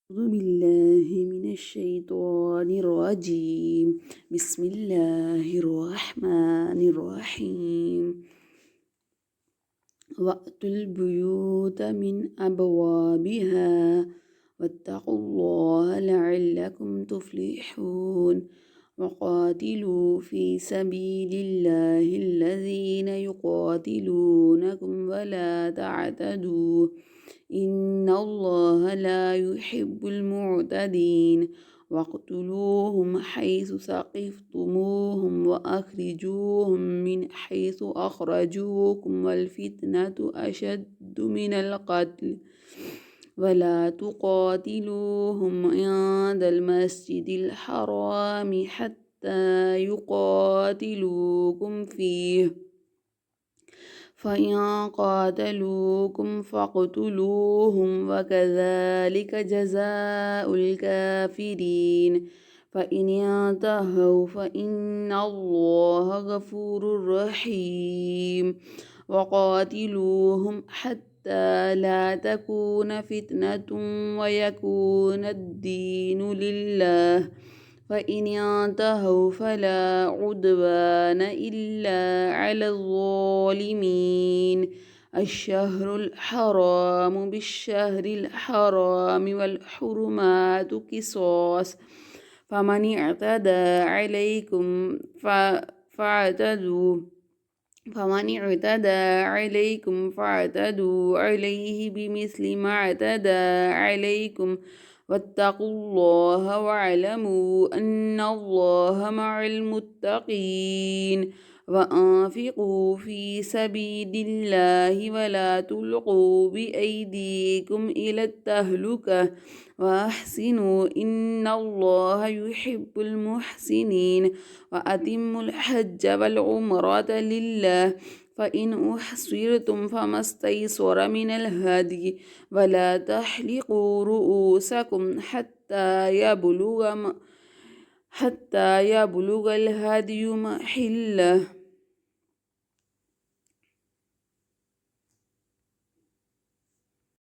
أعوذ بالله من الشيطان الرجيم. بسم الله الرحمن الرحيم. وأتوا البيوت من أبوابها واتقوا الله لعلكم تفلحون. وقاتلوا في سبيل الله الذين يقاتلونكم ولا تعتدوا إن الله لا يحب المعتدين. واقتلوهم حيث ثقفتموهم وأخرجوهم من حيث أخرجوكم والفتنة أشد من القتل ولا تقاتلوهم عند المسجد الحرام حتى يقاتلوكم فيه فإن قاتلوكم فاقتلوهم وكذلك جزاء الكافرين. فإن ينتهوا فإن الله غفور رحيم. وقاتلوهم حتى لا تكون فتنة ويكون الدين لله فإن ينتهوا فلا عدوان إلا على الظالمين. الشهر الحرام بالشهر الحرام والحرمات قصاص فمن اعتدى عليكم فاعتدوا فاعتدوا عليه بمثل ما اعتدى عليكم واتقوا الله واعلموا أن الله مع المتقين. وأنفقوا في سبيل الله ولا تلقوا بأيديكم إلى التهلكة وأحسنوا إن الله يحب المحسنين. وأتموا الحج والعمرة لله فإن أحصرتم فما استيسر من الهدي ولا تحلقوا رؤوسكم حتى يبلغ الهدي محله